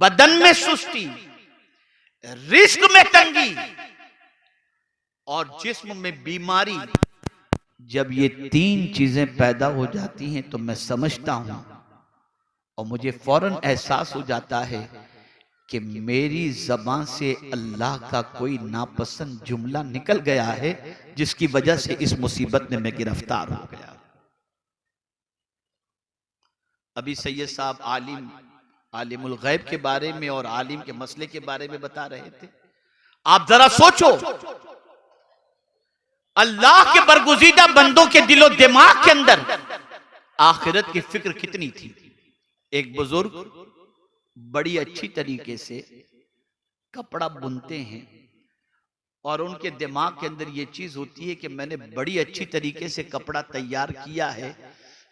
बदन में सुस्ती, रिस्क में तंगी और जिस्म में बीमारी, जब ये तीन चीजें पैदा हो जाती हैं तो मैं समझता हूं और मुझे फौरन एहसास हो जाता है कि मेरी जबान से अल्लाह का कोई नापसंद जुमला निकल गया है, जिसकी वजह से इस मुसीबत में मैं गिरफ्तार हो गया। अभी सैयद साहब आलिमुल गैब के बारे में और आलिम के मसले के बारे में बता रहे थे। आप जरा सोचो, अल्लाह के बरगुज़ीदा बंदों के दिलो दिमाग के अंदर आखिरत की फिक्र कितनी थी। एक बुजुर्ग बड़ी अच्छी तरीके से कपड़ा बुनते हैं और उनके दिमाग के अंदर ये चीज होती है कि मैंने बड़ी अच्छी तरीके से कपड़ा तैयार किया है,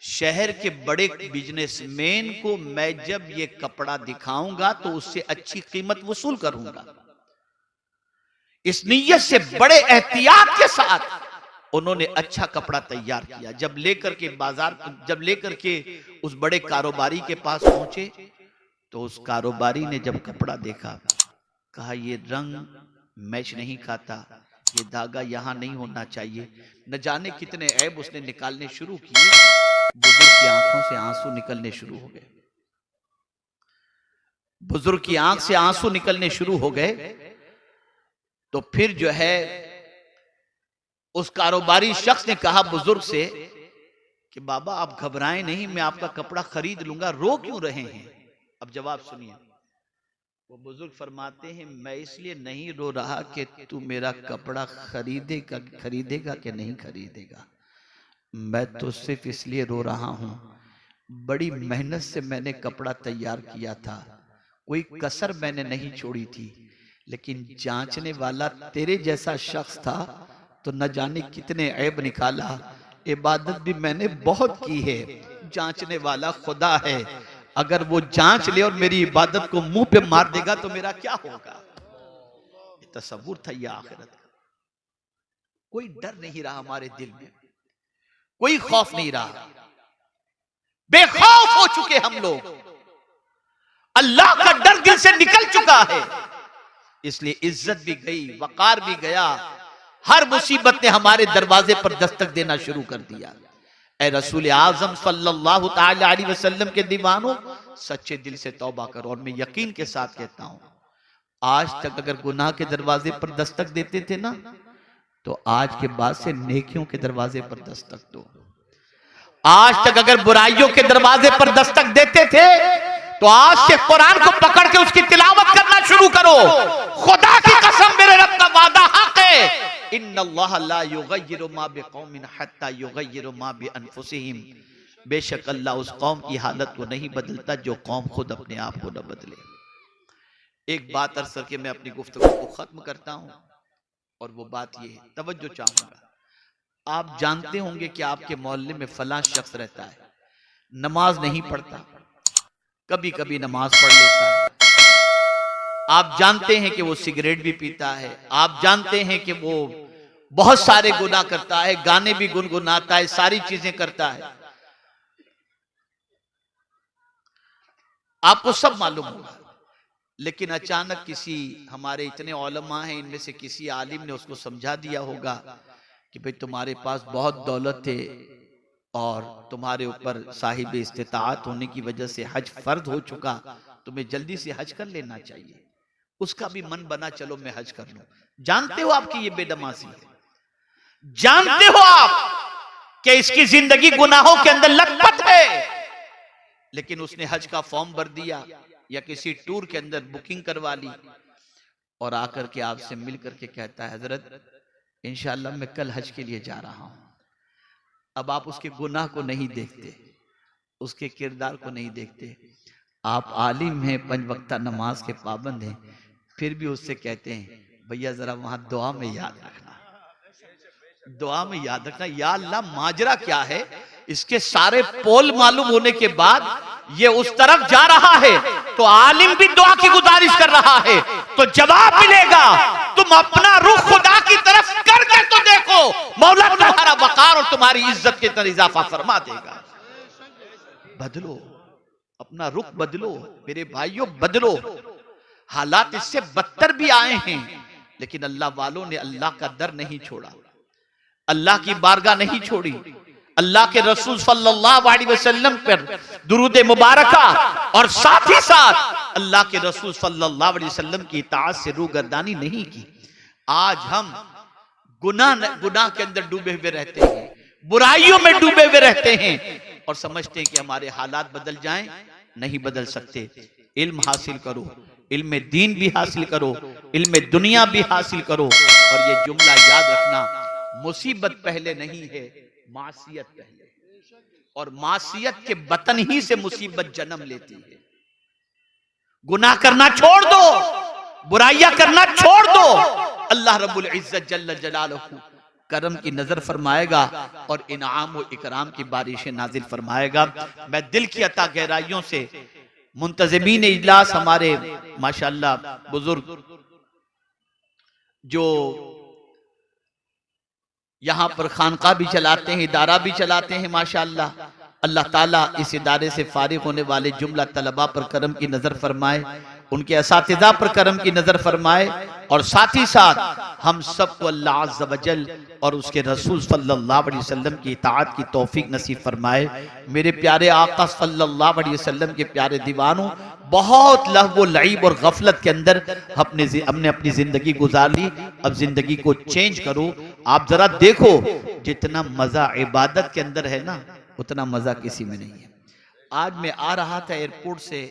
शहर के बड़े बिजनेसमैन को मैं जब ये कपड़ा दिखाऊंगा तो उससे अच्छी कीमत वसूल करूंगा। इस नीयत से बड़े एहतियात के साथ उन्होंने अच्छा कपड़ा तैयार किया। जब लेकर के उस बड़े कारोबारी के पास पहुंचे तो उस कारोबारी ने जब कपड़ा देखा, कहा ये रंग मैच नहीं खाता, ये धागा यहां नहीं होना चाहिए। न जाने कितने ऐब उसने निकालने शुरू किए। बुजुर्ग की आंखों से आंसू निकलने शुरू हो गए, बुजुर्ग की आंख से आंसू निकलने शुरू हो गए। तो फिर जो है उस कारोबारी शख्स ने कहा बुजुर्ग से कि बाबा आप घबराएं नहीं, मैं आपका कपड़ा खरीद लूंगा, रो क्यों रहे हैं? अब जवाब सुनिए। वो बुजुर्ग फरमाते हैं मैं इसलिए नहीं रो रहा कि तू मेरा कपड़ा खरीदेगा कि नहीं खरीदेगा, मैं तो सिर्फ इसलिए रो रहा हूं, बड़ी मेहनत से मैंने कपड़ा तैयार किया था, कोई कसर मैंने नहीं छोड़ी थी, लेकिन जांचने वाला तेरे जैसा शख्स था तो न जाने कितने ऐब निकाला। इबादत भी मैंने बहुत की है, जांचने वाला खुदा है, अगर वो जांच ले और मेरी इबादत को मुंह पे मार देगा तो मेरा क्या होगा? ये तसव्वुर था ये आखिरत का। कोई डर नहीं रहा हमारे दिल में, कोई खौफ नहीं रहा, बेखौफ हो चुके हम लोग, अल्लाह का डर दिल से निकल चुका है, इसलिए इज्जत भी गई, वकार भी गया, हर मुसीबत ने हमारे दरवाजे पर दस्तक देना शुरू कर दिया। ऐ रसूल आज़म सल्लल्लाहु ताला अलैहि वसल्लम के दीवानों, सच्चे दिल से तौबा करो। और मैं यकीन के साथ कहता हूं, आज तक अगर गुनाह के दरवाजे पर दस्तक देते थे ना, तो आज के बाद से नेकियों के दरवाजे पर दस्तक दो। आज तक अगर बुराइयों के दरवाजे पर दस्तक देते थे, तो आज से कुरान को पकड़ के उसकी तिलावत करना शुरू करो। खुदा की कसम, मेरे रब का वादा हक है, इन्नल्लाह ला युगय्यिरु मा बिकौमिन हत्ता युगय्यिरु मा बिअनफुसिहिम, बेशक अल्लाह उस कौम की हालत को नहीं बदलता जो कौम खुद अपने आप को न बदले। एक बात अर्ज करके मैं अपनी गुफ्तगू को खत्म करता हूं, और वो बात ये है, तवज्जो चाहूंगा। आप जानते होंगे कि आपके मोहल्ले में फलां शख्स रहता है, नमाज नहीं पढ़ता, कभी कभी नमाज पढ़ लेता है, आप जानते हैं कि वो सिगरेट भी पीता है, आप जानते हैं कि वो बहुत सारे गुनाह करता है, गाने भी गुनगुनाता है, सारी चीजें करता है, आपको सब मालूम होगा। लेकिन अचानक किसी, हमारे इतने उलमा हैं, इनमें से किसी आलिम ने उसको समझा दिया होगा कि भाई तुम्हारे पास बहुत दौलत है और तुम्हारे ऊपर साहिब इस्तिताअत होने की वजह से हज फर्ज हो चुका, तुम्हें जल्दी से हज कर लेना चाहिए। उसका भी मन बना, चलो मैं हज कर लूं। जानते हो आपकी ये बेदमाशी है, जानते हो आप कि इसकी जिंदगी गुनाहों के अंदर लथपथ है, लेकिन उसने हज का फॉर्म भर दिया या किसी टूर के अंदर बुकिंग करवा ली, और आकर के आपसे मिल करके कहता है हजरत इंशाअल्लाह मैं कल हज के लिए जा रहा हूं। अब आप उसके गुनाह को नहीं देखते, उसके किरदार को नहीं देखते, आप आलिम हैं, 5 वक्ता नमाज के पाबंद हैं, फिर भी उससे कहते हैं भैया जरा वहां दुआ में याद रखना, दुआ में याद रखना, या अल्लाह माजरा क्या है? इसके सारे पोल मालूम होने के बाद ये उस तरफ जा रहा है, तो आलिम भी दुआ की गुजारिश कर रहा है, तो जवाब मिलेगा। तुम अपना रुख खुदा की तरफ करके तो देखो, मौला तुम्हारा वकार और तुम्हारी इज्जत के अंदर इजाफा फरमा देगा। बदलो, अपना रुख बदलो मेरे भाइयों, बदलो। हालात इससे बदतर भी आए हैं, लेकिन अल्लाह वालों ने अल्लाह का दर नहीं छोड़ा, अल्लाह की बारगाह नहीं छोड़ी, अल्लाह के रसूल सल्लल्लाहु अलैहि वसल्लम पर दुरूद मुबारका और साथ ही साथ अल्लाह के रसूल सल्लल्लाहु अलैहि वसल्लम की इताअत से रूगर्दानी नहीं की। आज हम गुनाह के अंदर डूबे हुए रहते हैं, बुराइयों में डूबे हुए रहते हैं, और समझते हैं कि हमारे हालात बदल जाएं। नहीं बदल सकते। इल्म हासिल करो, इल्म दीन भी हासिल करो, इल्म दुनिया भी हासिल करो, और ये जुमला याद रखना, मुसीबत पहले नहीं है, मासियत पहले, और मासियत के बतन ही से मुसीबत जन्म लेती है। गुनाह करना छोड़ दो, बुराइयां करना छोड़ दो, अल्लाह रब्बुल इज्जत जल्ल जलालहू करम की नजर फरमाएगा और इनाम व इकराम की बारिशें नाजिल फरमाएगा। मैं दिल की अता गहराइयों से मुंतज़िमीन इजलास, हमारे माशाअल्लाह बुजुर्ग जो यहाँ पर खानका भी चलाते हैं, इदारा भी चलाते हैं, माशाअल्लाह, अल्लाह ताला इस इदारे से फारिग होने वाले जुमला तलबा पर करम की नजर फरमाए, उनके असातिज़ा पर करम की नजर फरमाए, और साथ ही साथ हम सबको अल्लाह अज़्ज़ व जल और उसके रसूल सल्लल्लाहु अलैहि वसल्लम की इताअत की तौफीक नसीब फरमाए। मेरे प्यारे आका सल्लल्लाहु अलैहि वसल्लम के प्यारे दीवानों, बहुत लहव लईब और गफलत के अंदर हमने अपनी जिंदगी गुजार ली। अब जिंदगी को चेंज करो। आप जरा देखो, जितना मजा इबादत के अंदर है ना, उतना मजा किसी में नहीं है। आज मैं आ रहा था एयरपोर्ट से,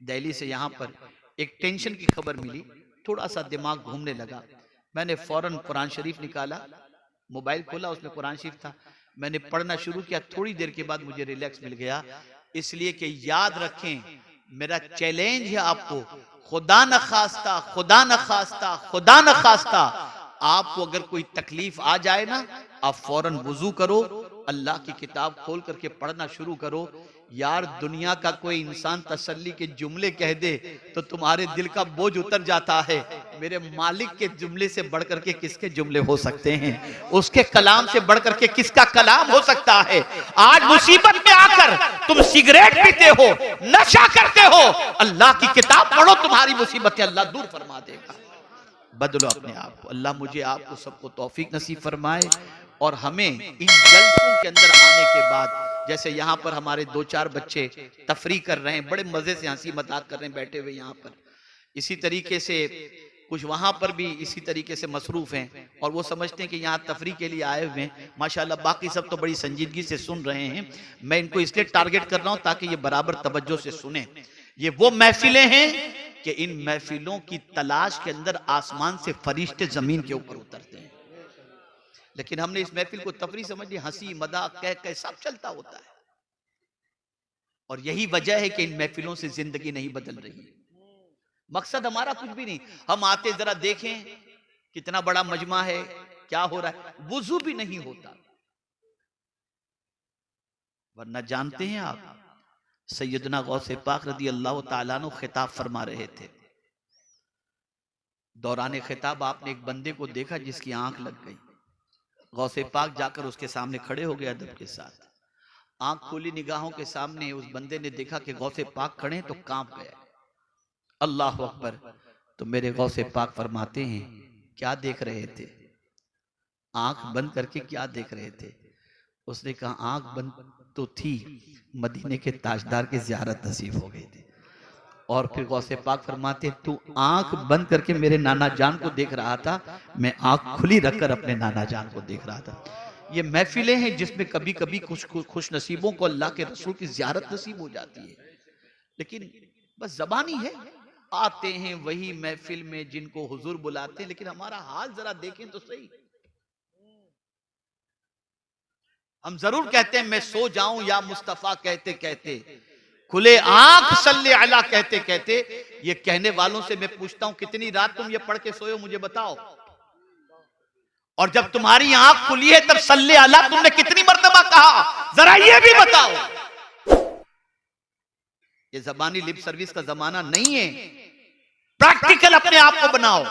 दिल्ली से यहाँ पर, एक टेंशन की खबर मिली, थोड़ा सा दिमाग घूमने लगा। मैंने फौरन कुरान शरीफ निकाला, मोबाइल खोला, उसमें कुरान शरीफ था, मैंने पढ़ना शुरू किया। थोड़ी देर के बाद मुझे रिलैक्स मिल गया। इसलिए कि याद रखें, मेरा चैलेंज है आपको, खुदा न खास्ता, खुदा न खास्ता, खुदा न खास्ता आपको अगर कोई तकलीफ आ जाए ना, आप फौरन वुजू करो, अल्लाह की किताब खोल करके पढ़ना शुरू करो। यार दुनिया का कोई इंसान तसल्ली के जुमले कह दे तो तुम्हारे दिल का बोझ उतर जाता है। मेरे मालिक के जुमले से बढ़कर के किसके जुमले हो सकते हैं? उसके कलाम से बढ़कर के किसका कलाम हो सकता है? आज मुसीबत में आकर तुम सिगरेट पीते हो, नशा करते हो, अल्लाह की किताब पढ़ो, तुम्हारी मुसीबतें अल्लाह दूर फरमा देगा। बदलो अपने आप को। अल्लाह मुझे आपको सबको तौफीक नसीब फरमाए और हमें इन जलसों के अंदर आने के बाद, जैसे यहाँ पर हमारे 2-4 बच्चे तफरी कर रहे हैं, बड़े मजे से हंसी मजाक कर रहे हैं बैठे हुए यहाँ पर, इसी तरीके से कुछ वहां पर भी इसी तरीके से मसरूफ हैं और वो समझते हैं कि यहाँ तफरी के लिए आए हुए हैं। माशाल्लाह बाकी सब तो बड़ी संजीदगी से सुन रहे हैं। मैं इनको इसलिए टारगेट कर रहा हूँ ताकि ये बराबर तवज्जो से सुने। ये वो महफिलें हैं कि इन महफिलों की तलाश के अंदर आसमान से फरिश्ते जमीन के ऊपर उतरते हैं, लेकिन हमने इस महफिल को तफरी समझ ली, हंसी मजाक कह कह सब चलता होता है। और यही वजह है कि इन महफिलों से जिंदगी नहीं बदल रही। मकसद हमारा कुछ भी नहीं, हम आते जरा देखें कितना बड़ा मजमा है, क्या हो रहा है, वुजू भी नहीं होता। वरना जानते हैं आप, सैयदना गौसे पाक रदी अल्लाह ताला अन्हु खिताब फरमा रहे थे। दौरान खिताब आपने एक बंदे को देखा जिसकी आंख लग गई। गौसे पाक जाकर उसके सामने खड़े हो गए अदब के साथ। आंख खोली निगाहों के सामने, उस बंदे ने देखा कि गौसे पाक खड़े हैं तो कांप गया। अल्लाह अकबर। तो मेरे गौसे पाक फरमाते हैं, क्या देख रहे थे? आंख बंद करके क्या देख रहे थे? उसने कहा आंख बंद तो थी, मदीने के ताजदार की ज़ियारत नसीब हो गई थी। और फिर गौसे पाक फरमाते, तू आंख बंद करके मेरे नाना जान को देख रहा था, मैं आंख खुली रखकर अपने नाना जान को देख रहा था। ये महफिलें हैं जिसमें कभी कभी कुछ खुश नसीबों को अल्लाह के रसूल की ज़ियारत नसीब हो जाती है, लेकिन बस ज़बानी है। आते हैं वही महफिल में जिनको हुजूर बुलाते हैं, लेकिन हमारा हाल जरा देखें तो सही। हम जरूर कहते हैं मैं सो जाऊं या मुस्तफा कहते कहते, खुले आंख सल्ले अला कहते कहते। ये कहने वालों से मैं पूछता हूं, कितनी रात तुम ये पढ़ के सोए हो मुझे बताओ? और जब तुम्हारी आंख खुली है तब सल्ले अला तुमने कितनी मर्तबा कहा, जरा ये भी बताओ। ये जबानी लिप सर्विस का जमाना नहीं है, प्रैक्टिकल अपने आप को बनाओ।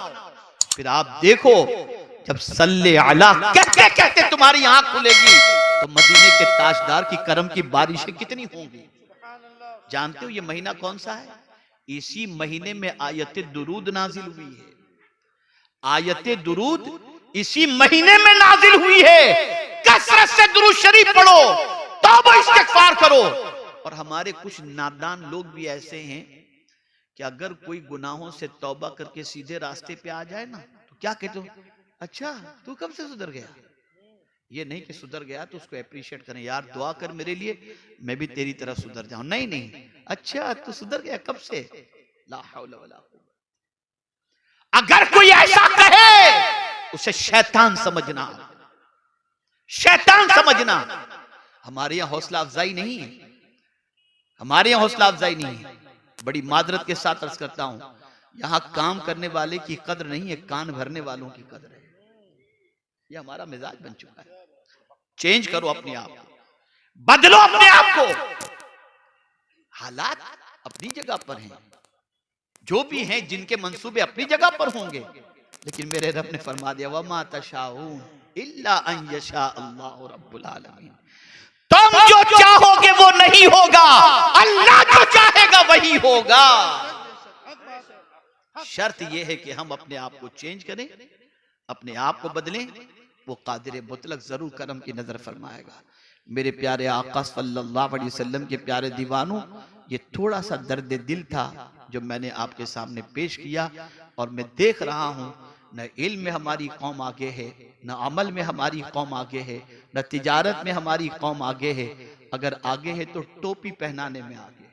फिर आप देखो जब सल्ले अला कहते कहते तुम्हारी आंख खुलेगी तो मदीने के ताजदार की करम की बारिशें कितनी होंगी। जानते हो ये महीना कौन सा है? इसी महीने में आयते दुरूद नाजिल हुई है। आयते दुरूद इसी महीने में नाजिल हुई है। कसरत से दुरूद शरीफ पढ़ो, तौबा इस्तिगफार करो। और हमारे कुछ नादान लोग भी ऐसे हैं कि अगर कोई गुनाहों से तौबा करके सीधे रास्ते पे आ जाए ना तो क्या कहते हो, अच्छा तू कब से सुधर गया? ये नहीं कि सुधर गया तो उसको एप्रिशिएट करें, यार दुआ कर मेरे लिए मैं भी तेरी तरह सुधर जाऊं। नहीं नहीं, अच्छा तू सुधर गया कब से? ला हौला वला कुव्वता। अगर कोई ऐसा कहे उसे शैतान समझना, शैतान समझना। हमारे यहां हौसला अफजाई नहीं है, हमारे यहां हौसला अफजाई नहीं है। बड़ी मादरत के साथ अर्ज करता हूं, यहां काम करने वाले की कद्र नहीं है, कान भरने वालों की कद्र है। ये हमारा मिजाज बन चुका है। चेंज करो अपने आप, बदलो अपने आप को। हालात अपनी जगह पर हैं, जो भी हैं जिनके मंसूबे अपनी जगह पर होंगे, लेकिन मेरे रब ने फरमा दिया वमा तशाऊन इल्ला अन यशा अल्लाहु रब्बुल आलमीन। तुम जो चाहोगे वो नहीं होगा, अल्लाह जो चाहेगा वही होगा। शर्त यह है कि हम अपने आप को चेंज करें, अपने आप को बदलें। वो कादिर मुतलक जरूर करम की नजर फरमाएगा। मेरे प्यारे आका सल्लल्लाहु अलैहि वसल्लम के प्यारे दीवानों, ये थोड़ा सा दर्द दिल था जो मैंने आपके सामने पेश किया। और मैं देख रहा हूं न इल्म में हमारी कौम आगे है, न अमल में हमारी कौम आगे है, न तिजारत में हमारी कौम आगे है। अगर आगे है तो टोपी पहनाने में आगे है,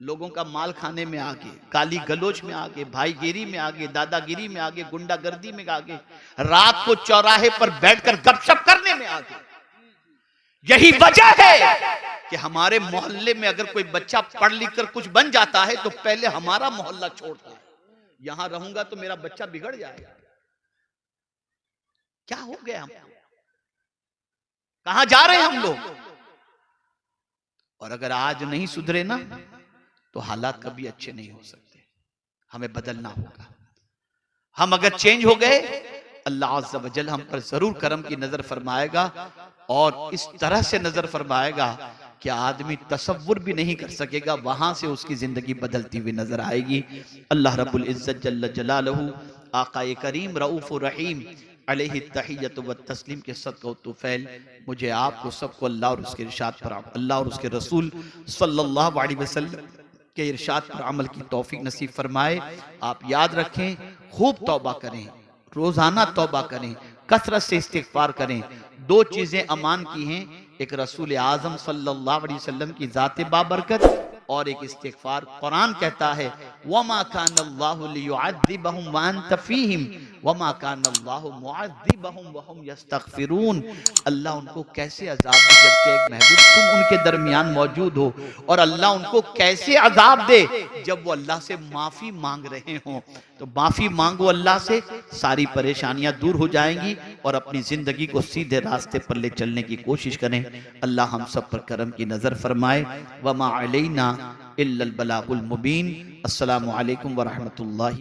लोगों का माल खाने में आगे, गाली गलोच में आगे, भाईगिरी में आगे, दादागिरी में आगे, गुंडागर्दी में आगे, रात को चौराहे पर बैठकर गपशप करने में आगे। यही वजह है कि हमारे मोहल्ले में अगर कोई बच्चा पढ़ लिख कर कुछ बन जाता है तो पहले हमारा मोहल्ला छोड़ता है, यहां रहूंगा तो मेरा बच्चा बिगड़ जाएगा। क्या हो गया, हम कहां जा रहे हैं हम लोग? और अगर आज नहीं सुधरे ना तो हालात कभी अच्छे नहीं हो सकते। हमें बदलना होगा। हम अगर चेंज हो गए, अल्लाह अज़्ज़ा व जल हम पर जरूर करम की नजर फरमाएगा, और इस तरह से नजर फरमाएगा कि आदमी तसव्वुर भी नहीं कर सकेगा, वहां से उसकी जिंदगी बदलती हुई नजर आएगी। अल्लाह रब्बुल इज्जत जल्ल जलालहू आकाए करीम रऊफ़ुर रहीम अलैहि तहिय्यतु व तस्लीम के सदक़ा व तुफ़ैल मुझे आपको सबको अल्लाह और उसके इरशाद पर, अल्लाह और उसके रसूल सल्लल्लाहु अलैहि वसल्लम के इरशाद पर अमल की तौफीक नसीब फरमाए। आप याद रखें, खूब तौबा करें, रोजाना तौबा करें, कसरत से इस्तिग़फ़ार करें। दो चीजें अमान की हैं, एक रसूल आज़म सल्लल्लाहु अलैहि वसल्लम की ज़ात बाबरकत और एक इस्तिग़फ़ार। कुरान कहता है वमा कानल्लाहु लियुअज़्ज़िबहुम व अंत फ़ीहिम वमा कानल्लाहु मुअज़्ज़िबहुम व हुम यस्तग़फ़िरून। अल्लाह उनको कैसे अज़ाब दे जबकि एक महबूब तुम उनके दरमियान मौजूद हो, और अल्लाह उनको कैसे अज़ाब दे जब वो अल्लाह से माफ़ी मांग रहे हों। तो माफ़ी मांगो अल्लाह से, सारी परेशानियां दूर हो जाएंगी और अपनी ज़िंदगी को सीधे रास्ते पर ले चलने की कोशिश करें। अल्लाह हम सब पर करम की नज़र फरमाए। वमा अलैना इल्लल बलागुल मुबीन। अस्सलामु अलैकुम व रहमतुल्लाहि